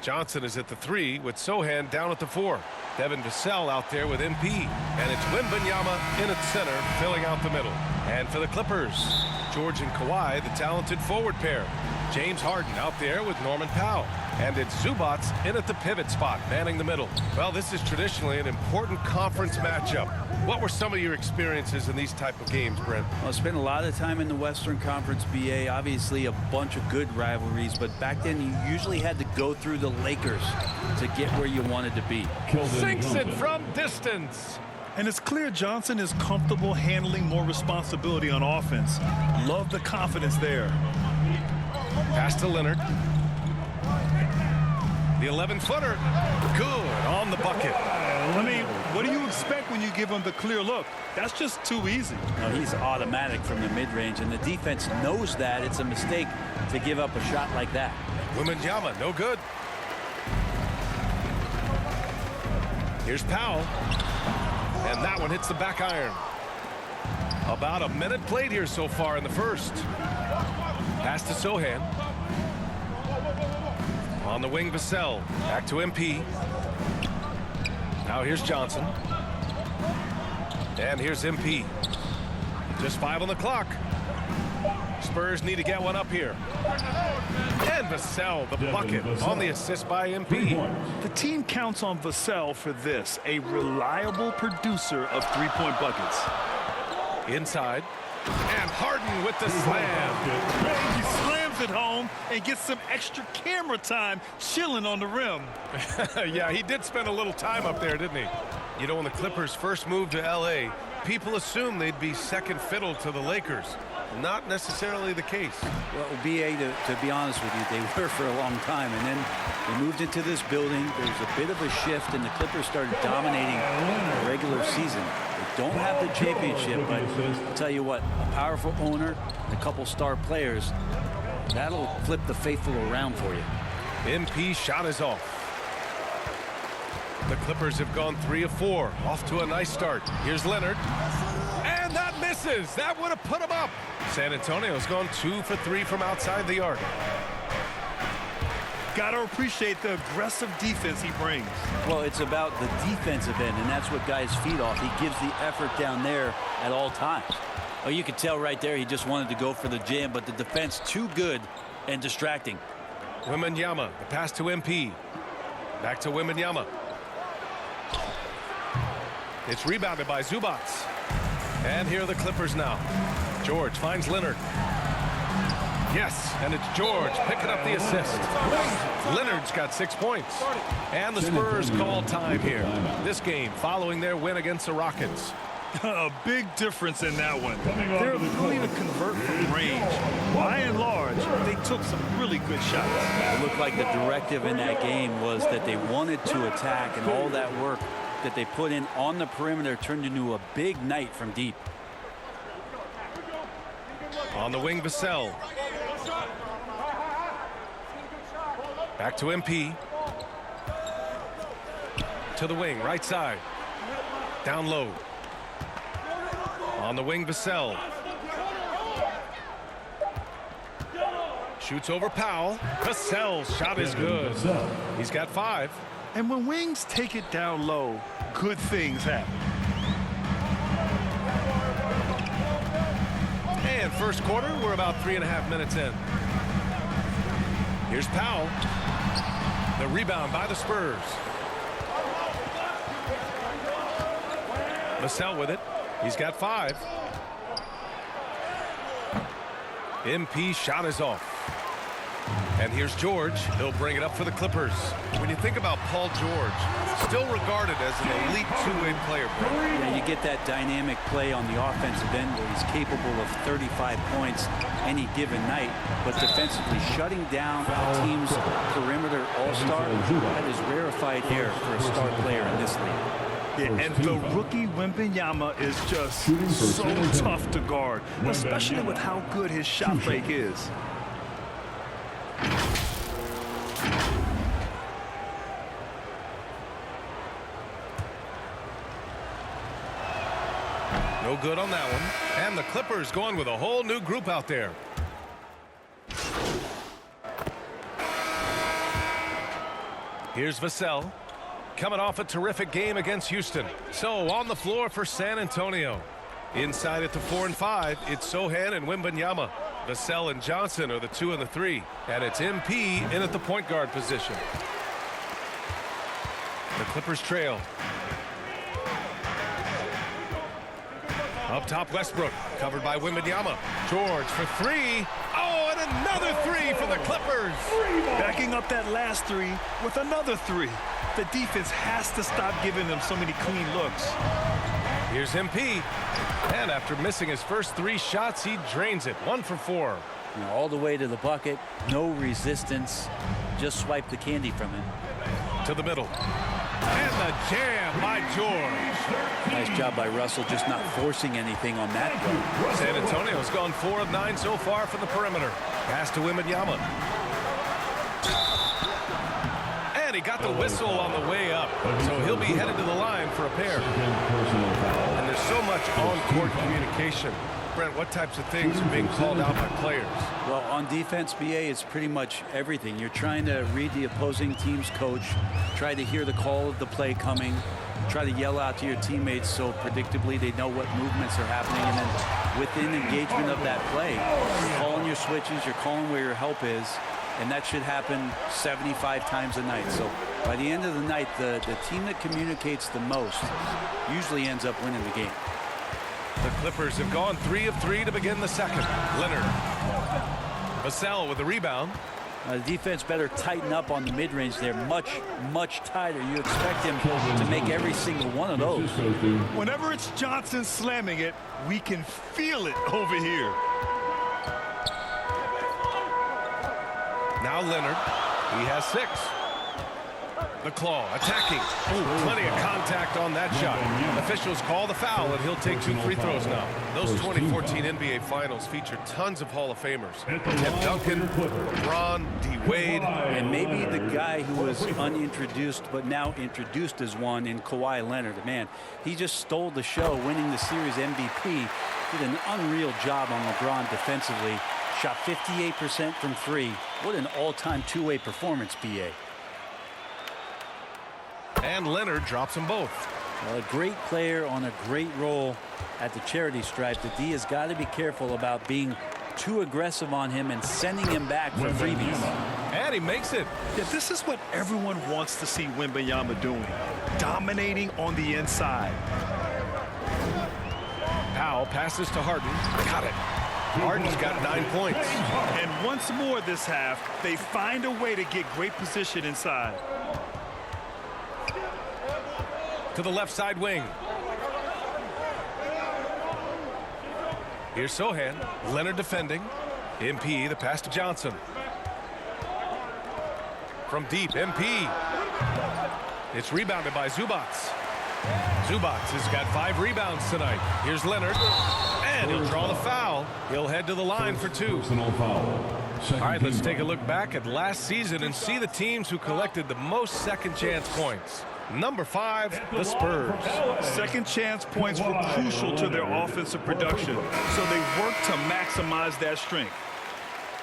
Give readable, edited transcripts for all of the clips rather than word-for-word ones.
Johnson is at the 3 with Sohan down at the 4. Devin Vassell out there with MP. And it's Wembanyama in at center, filling out the middle. And for the Clippers, George and Kawhi, the talented forward pair. James Harden out there with Norman Powell. And it's Zubats in at the pivot spot, manning the middle. Well, this is traditionally an important conference matchup. What were some of your experiences in these type of games, Brent? Well, I spent a lot of time in the Western Conference, BA. Obviously, a bunch of good rivalries, but back then you usually had to go through the Lakers to get where you wanted to be. Sinks it from distance. And it's clear Johnson is comfortable handling more responsibility on offense. Love the confidence there. Pass to Leonard. The 11-footer. Good on the bucket. I mean, what do you expect when you give him the clear look? That's just too easy. No, he's automatic from the mid-range, and the defense knows that. It's a mistake to give up a shot like that. Wembanyama, no good. Here's Powell. And that one hits the back iron. About a minute played here so far in the first. Pass to Sohan. On the wing, Vassell. Back to MP. Now here's Johnson. And here's MP. Just 5 on the clock. Spurs need to get one up here. And Vassell, the bucket, on the assist by MP. The team counts on Vassell for this, a reliable producer of three-point buckets. Inside. And Harden with the slam. He slams it home and gets some extra camera time chilling on the rim. Yeah, he did spend a little time up there, didn't he? You know, when the Clippers first moved to L.A., people assumed they'd be second fiddle to the Lakers. Not necessarily the case. Well, BA, to be honest with you, they were for a long time, and then they moved into this building. There was a bit of a shift, and the Clippers started dominating the regular season. They don't have the championship, but I'll tell you what, a powerful owner, and a couple star players, that'll flip the faithful around for you. MP shot is off. The Clippers have gone 3 of 4, off to a nice start. Here's Leonard. And that misses. That would have put him up. San Antonio's gone 2 for 3 from outside the arc. Gotta appreciate the aggressive defense he brings. Well, it's about the defensive end, and that's what guys feed off. He gives the effort down there at all times. Oh, you could tell right there he just wanted to go for the jam, but the defense too good and distracting. Wembanyama, the pass to MP. Back to Wembanyama. It's rebounded by Zubats. And here are the Clippers now. George finds Leonard. Yes, and it's George picking up the assist. Leonard's got 6 points. And the Spurs call time here. This game following their win against the Rockets. A big difference in that one. Their ability to convert from range. By and large, they took some really good shots. It looked like the directive in that game was that they wanted to attack, and all that work that they put in on the perimeter turned into a big night from deep. On the wing, Vassell. Back to MP. To the wing, right side. Down low. On the wing, Vassell. Shoots over Powell. Vassell's shot is good. He's got 5. And when wings take it down low, good things happen. And first quarter, we're about 3.5 minutes in. Here's Powell. The rebound by the Spurs. Vassell with it. He's got 5. MP shot is off. And here's George. He'll bring it up for the Clippers. When you think about Paul George, still regarded as an elite two-way player. Yeah, you get that dynamic play on the offensive end where he's capable of 35 points any given night, but defensively shutting down a team's perimeter all-star, that is rarefied air for a star player in this league. Yeah, and the rookie Wembanyama is just so tough to guard, especially with how good his shot fake is. No good on that one. And the Clippers going with a whole new group out there. Here's Vassell. Coming off a terrific game against Houston. So on the floor for San Antonio. Inside at the 4 and 5, it's Sohan and Wembanyama. Vassell and Johnson are the 2 and the 3. And it's MP in at the point guard position. The Clippers trail. Up top, Westbrook, covered by Wembanyama. George for 3. Oh, and another 3 for the Clippers. Backing up that last 3 with another 3. The defense has to stop giving them so many clean looks. Here's MP. And after missing his first 3 shots, he drains it. 1 for 4. All the way to the bucket. No resistance. Just swipe the candy from him. To the middle. And the jam by George. Nice job by Russell, just not forcing anything on that play. San Antonio's gone 4 of 9 so far from the perimeter. Pass to Wembanyama. And he got the whistle on the way up. So he'll be headed to the line for a pair. And there's so much on-court communication. Brent, what types of things are being called out by players? Well, on defense, BA, it's pretty much everything. You're trying to read the opposing team's coach, try to hear the call of the play coming, try to yell out to your teammates so predictably they know what movements are happening. And then within engagement of that play, you're calling your switches, you're calling where your help is, and that should happen 75 times a night. So by the end of the night, the team that communicates the most usually ends up winning the game. The Clippers have gone 3 of 3 to begin the second. Leonard. Vassell with the rebound. The defense better tighten up on the mid-range there. Much tighter. You expect him to make every single one of those. Whenever it's Johnson slamming it, we can feel it over here. Now Leonard. He has 6. The claw attacking. Ooh, plenty of contact on that shot. Officials call the foul, and he'll take 2 free throws now. Those 2014 NBA Finals featured tons of Hall of Famers. Tim Duncan, LeBron, D. Wade. And maybe the guy who was unintroduced but now introduced as one in Kawhi Leonard. Man, he just stole the show, winning the series MVP. Did an unreal job on LeBron defensively. Shot 58% from 3. What an all-time two-way performance, BA. And Leonard drops them both. Well, a great player on a great role at the charity stripe. The D has got to be careful about being too aggressive on him and sending him back for freebies. And he makes it. Yeah, this is what everyone wants to see Wembanyama doing. Dominating on the inside. Powell passes to Harden. Got it. Harden's got 9 points. And once more this half, they find a way to get great position inside. To the left side wing. Here's Sohan. Leonard defending. MP, the pass to Johnson. From deep, MP. It's rebounded by Zubac. Zubac has got 5 rebounds tonight. Here's Leonard. And he'll draw the foul. He'll head to the line for 2. All right, let's take a look back at last season and see the teams who collected the most second chance points. Number 5, the Spurs. Second chance points were crucial to their offensive production, so they worked to maximize that strength.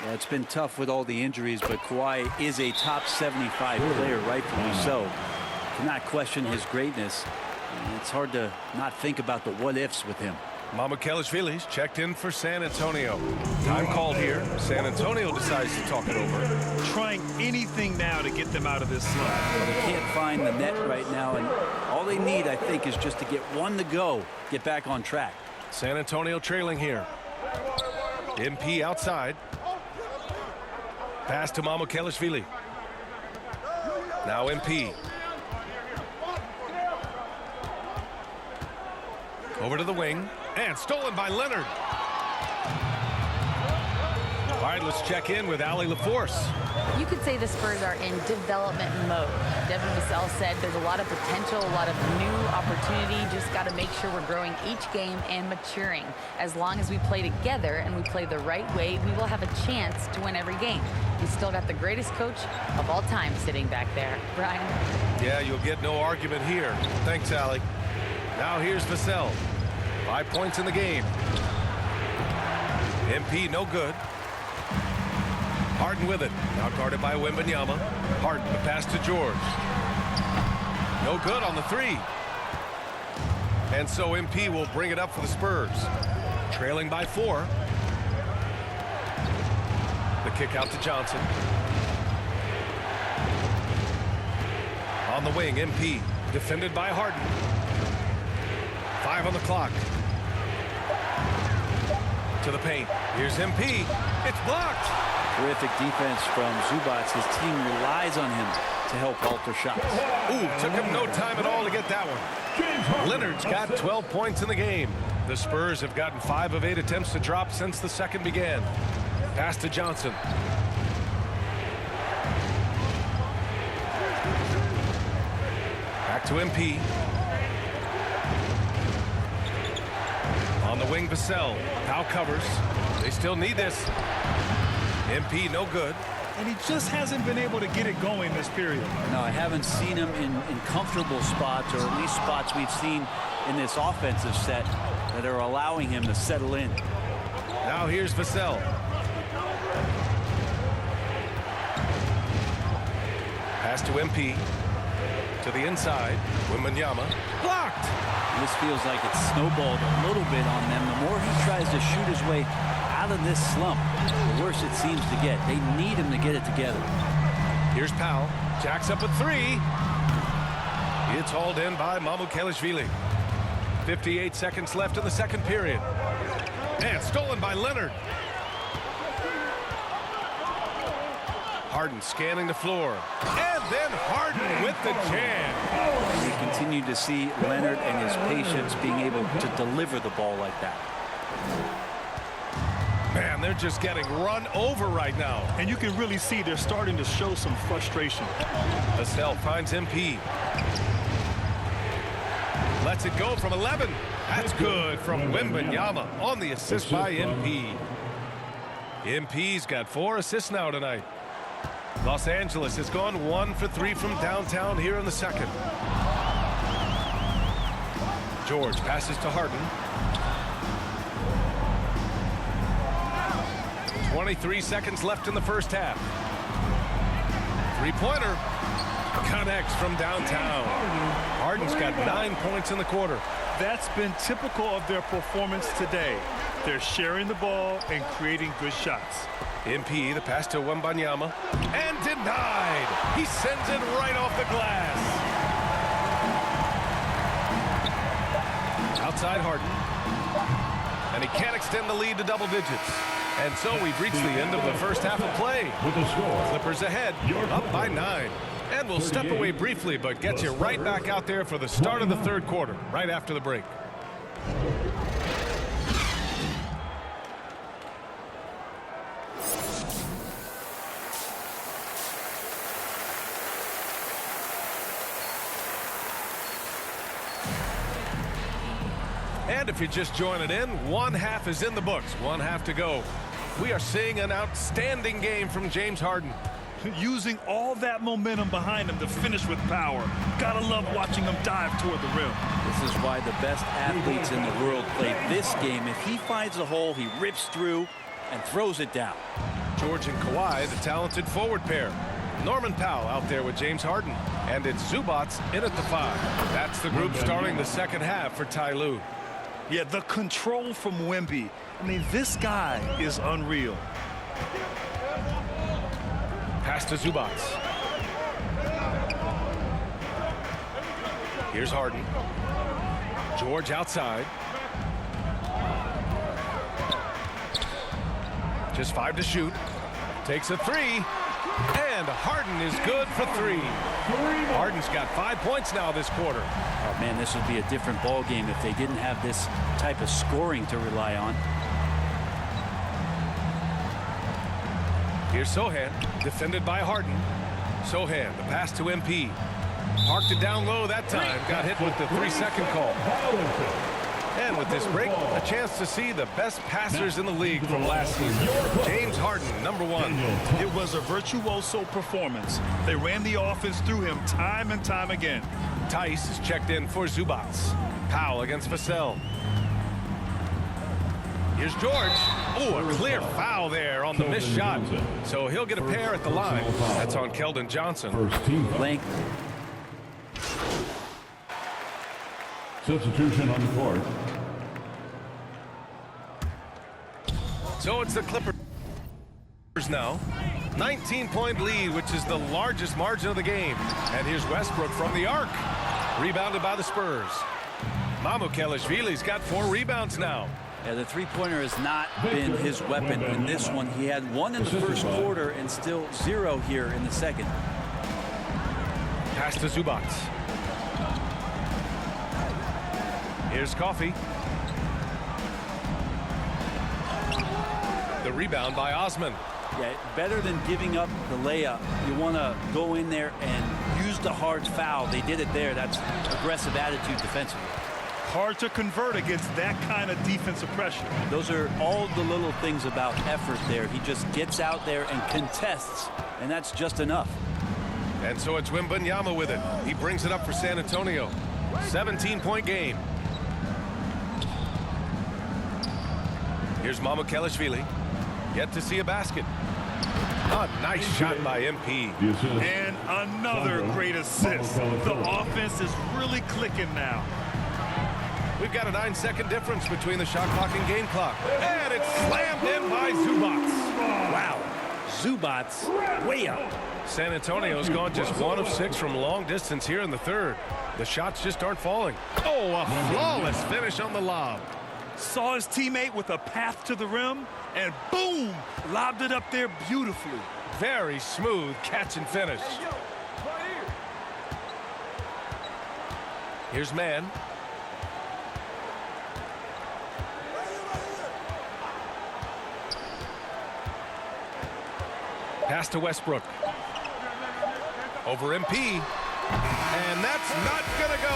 Yeah, it's been tough with all the injuries, but Kawhi is a top 75 player, rightfully so. Cannot question his greatness. It's hard to not think about the what-ifs with him. Mamukelashvili's checked in for San Antonio. Time called here. San Antonio decides to talk it over. Trying anything now to get them out of this slump. Well, they can't find the net right now, and all they need, I think, is just to get one to go, get back on track. San Antonio trailing here. MP outside. Pass to Mamukelashvili. Now MP. Over to the wing. And stolen by Leonard. All right, let's check in with Allie LaForce. You could say the Spurs are in development mode. Devin Vassell said there's a lot of potential, a lot of new opportunity. Just got to make sure we're growing each game and maturing. As long as we play together and we play the right way, we will have a chance to win every game. We still got the greatest coach of all time sitting back there. Brian? Yeah, you'll get no argument here. Thanks, Allie. Now here's Vassell. 5 points in the game. MP no good. Harden with it. Now guarded by Wembanyama. Harden, the pass to George. No good on the three. And so MP will bring it up for the Spurs. Trailing by 4. The kick out to Johnson. On the wing, MP. Defended by Harden. 5 on the clock. To the paint. Here's MP. It's blocked. Terrific defense from Zubac. His team relies on him to help alter shots. Ooh, took him no time at all to get that one. Leonard's got 12 points in the game. The Spurs have gotten 5 of 8 attempts to drop since the second began. Pass to Johnson. Back to MP. On the wing, Vassell. Powell covers. They still need this. MP no good. And he just hasn't been able to get it going this period. No, I haven't seen him in comfortable spots, or at least spots we've seen in this offensive set that are allowing him to settle in. Now here's Vassell. Pass to MP. To the inside. Wembanyama. Blocked. This feels like it's snowballed a little bit on them. The more he tries to shoot his way out of this slump, the worse it seems to get. They need him to get it together. Here's Powell. Jacks up a 3. It's hauled in by Mamukelashvili. 58 seconds left in the second period. And stolen by Leonard. Harden scanning the floor. And then Harden with the jam. We continue to see Leonard and his patience being able to deliver the ball like that. Man, they're just getting run over right now. And you can really see they're starting to show some frustration. Vassell finds MP. Lets it go from 11. That's good from Wembanyama on the assist by MP. MP's got 4 assists now tonight. Los Angeles has gone 1 for 3 from downtown here in the second. George passes to Harden. 23 seconds left in the first half. Three-pointer connects from downtown. Harden's got 9 points in the quarter. That's been typical of their performance today. They're sharing the ball and creating good shots. MP, the pass to Wembanyama, and denied. He sends it right off the glass. Outside Harden. And he can't extend the lead to double digits. And so we've reached the end of the first half of play. Clippers ahead, up by 9. And we'll step away briefly, but get you right back out there for the start of the third quarter, right after the break. And if you're just joining in, one half is in the books, one half to go. We are seeing an outstanding game from James Harden. Using all that momentum behind him to finish with power. Gotta love watching him dive toward the rim. This is why the best athletes in the world play this game. If he finds a hole, he rips through and throws it down. George and Kawhi, the talented forward pair. Norman Powell out there with James Harden. And it's Zubac in at the 5. That's the group starting the second half for Ty Lue. Yeah, the control from Wemby. I mean, this guy is unreal. Pass to Zubac. Here's Harden. George outside. Just 5 to shoot. Takes a 3. And Harden is good for 3. Harden's got 5 points now this quarter. Oh, man, this would be a different ball game if they didn't have this type of scoring to rely on. Here's Sohan, defended by Harden. Sohan, the pass to MP. Parked it down low that time. Got hit with the 3-second call. And with this break, a chance to see the best passers in the league from last season. James Harden, number 1. It was a virtuoso performance. They ran the offense through him time and time again. Tice is checked in for Zubac. Powell against Vassell. Here's George. Oh, a clear foul there on the missed shot. So he'll get a pair at the line. That's on Keldon Johnson. First team. Length. Substitution on the court. So it's the Clippers now. 19-point lead, which is the largest margin of the game. And here's Westbrook from the arc. Rebounded by the Spurs. Mamukelashvili's got 4 rebounds now. Yeah, the three-pointer has not been his weapon in this one. He had 1 in the first quarter and still 0 here in the second. Pass to Zubac. Here's Coffey. The rebound by Osman. Yeah, better than giving up the layup. You want to go in there and use the hard foul. They did it there. That's aggressive attitude defensively. Hard to convert against that kind of defensive pressure. Those are all the little things about effort there. He just gets out there and contests, and that's just enough. And so it's Wembanyama with it. He brings it up for San Antonio. 17-point game. Here's Mamukelashvili. Yet to see a basket. A nice shot by MP. And another great assist. The offense is really clicking now. We've got a 9-second difference between the shot clock and game clock. And it's slammed in by Zubac. Wow. Zubac way up. San Antonio's gone just 1 of 6 from long distance here in the third. The shots just aren't falling. Oh, a flawless finish on the lob. Saw his teammate with a path to the rim, and boom, lobbed it up there beautifully. Very smooth catch and finish. Here's Mann. Pass to Westbrook. Over MP. And that's not going to go.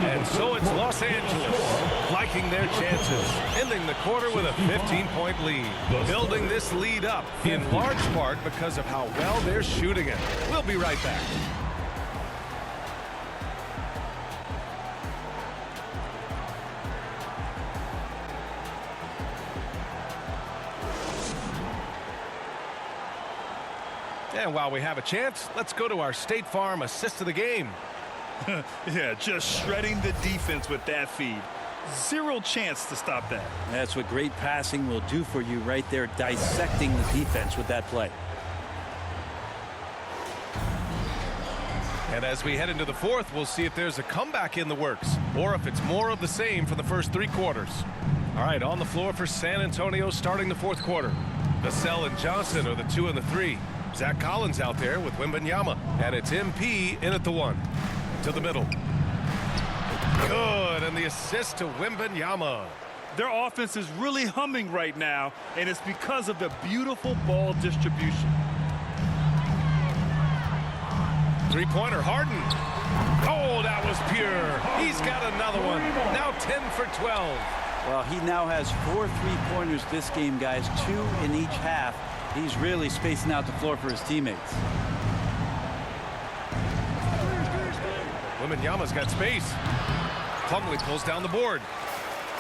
And so it's Los Angeles liking their chances, ending the quarter with a 15-point lead. Building this lead up in large part because of how well they're shooting it. We'll be right back. And while we have a chance, let's go to our State Farm assist of the game. Yeah, just shredding the defense with that feed. 0 chance to stop that. That's what great passing will do for you right there, dissecting the defense with that play. And as we head into the fourth, we'll see if there's a comeback in the works or if it's more of the same for the first 3 quarters. All right, on the floor for San Antonio starting the fourth quarter. Vassell and Johnson are the 2 and the 3. Zach Collins out there with Wembanyama. And it's MP in at the 1. To the middle. Good, and the assist to Wembanyama. Their offense is really humming right now, and it's because of the beautiful ball distribution. Three-pointer, Harden. Oh, that was pure. He's got another one. Now 10 for 12. Well, he now has 4 three-pointers this game, guys, 2 in each half. He's really spacing out the floor for his teammates. Wembanyama's got space. Plumlee pulls down the board.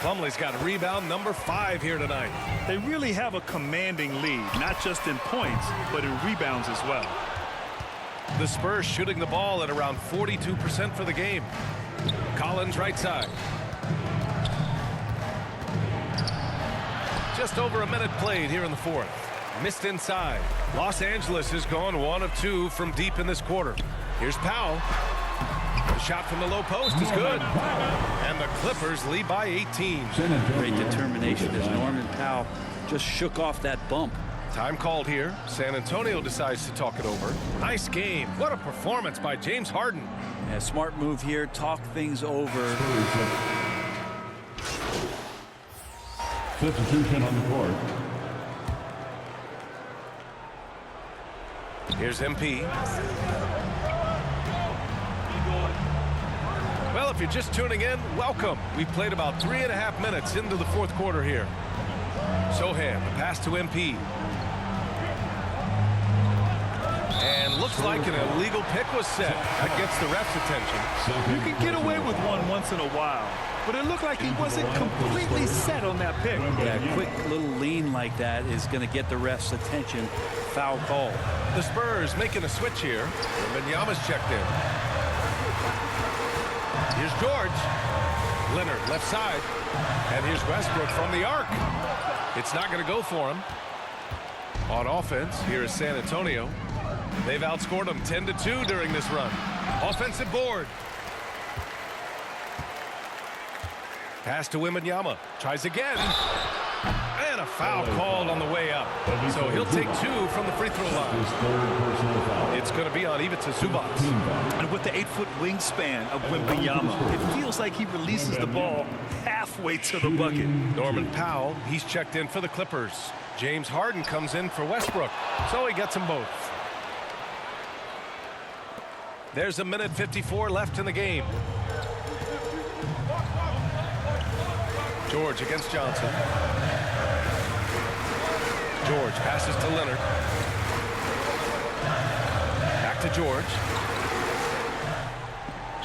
Plumlee's got rebound number 5 here tonight. They really have a commanding lead, not just in points, but in rebounds as well. The Spurs shooting the ball at around 42% for the game. Collins right side. Just over a minute played here in the fourth. Missed inside. Los Angeles has gone 1 of 2 from deep in this quarter. Here's Powell. The shot from the low post is good. And the Clippers lead by 18. Great determination as Norman Powell just shook off that bump. Time called here. San Antonio decides to talk it over. Nice game. What a performance by James Harden. Yeah, smart move here. Talk things over. Substitution on the court. Here's MP. Well, if you're just tuning in, welcome. We've played about 3.5 minutes into the fourth quarter here. Sohan, the pass to MP. And look Looks like an illegal pick was set. That gets the ref's attention. You can get away with one once in a while, but it looked like he wasn't completely set on that pick. Yeah, a quick little lean like that is going to get the ref's attention. Foul call. The Spurs making a switch here. Wembanyama's checked in. Here's George. Leonard left side. And here's Westbrook from the arc. It's not going to go for him. On offense, here is San Antonio. They've outscored them 10-2 during this run. Offensive board. Pass to Wembanyama. Tries again. And a foul called on the way up. So he'll take 2 from the free throw line. It's going to be on Ivica Zubac. And with the 8-foot wingspan of Wembanyama, it feels like he releases the ball halfway to the bucket. Norman Powell, he's checked in for the Clippers. James Harden comes in for Westbrook, so he gets them both. There's a minute 54 left in the game. George against Johnson. George passes to Leonard. Back to George.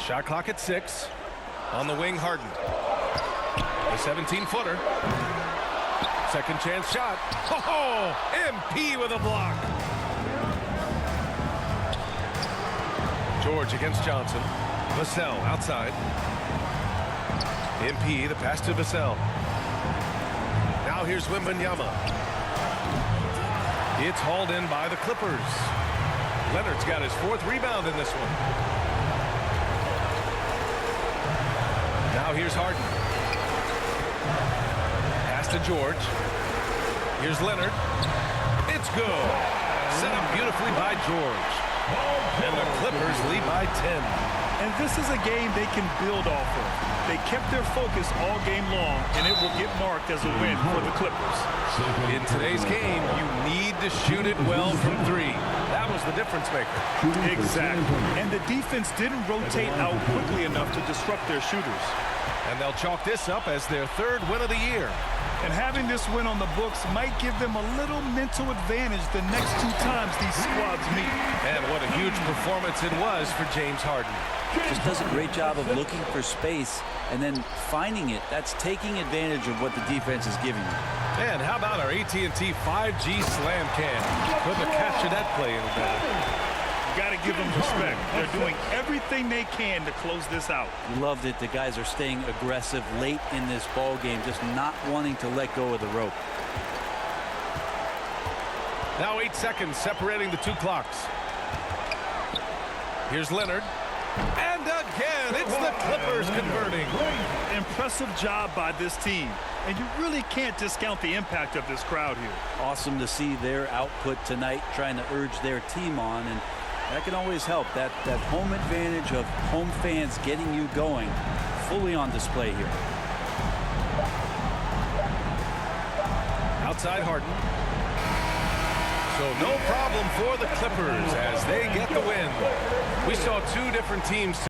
Shot clock at 6. On the wing, Harden. The 17-footer. Second chance shot. Oh, MP with a block. George against Johnson. Vassell outside. MP, the pass to Vassell. Now here's Wembanyama. It's hauled in by the Clippers. Leonard's got his 4th rebound in this one. Now here's Harden. Pass to George. Here's Leonard. It's good. Set up beautifully by George. And the Clippers lead by 10. And this is a game they can build off of. They kept their focus all game long, and it will get marked as a win for the Clippers. In today's game, you need to shoot it well from 3. That was the difference maker. Exactly. And the defense didn't rotate out quickly enough to disrupt their shooters. And they'll chalk this up as their 3rd win of the year. And having this win on the books might give them a little mental advantage the next 2 times these squads meet. And what a huge performance it was for James Harden. Just does a great job of looking for space and then finding it. That's taking advantage of what the defense is giving you. And how about our AT&T 5G Slam Cam? Couldn't have captured that play any better. Got to give them respect. They're doing everything they can to close this out. Loved it. The guys are staying aggressive late in this ball game, just not wanting to let go of the rope. Now 8 seconds separating the 2 clocks. Here's Leonard. And again, it's the Clippers converting. Impressive job by this team. And you really can't discount the impact of this crowd here. Awesome to see their output tonight, trying to urge their team on, and that can always help. That home advantage of home fans getting you going, fully on display here. Outside Harden. So no problem for the Clippers as they get the win. We saw 2 different teams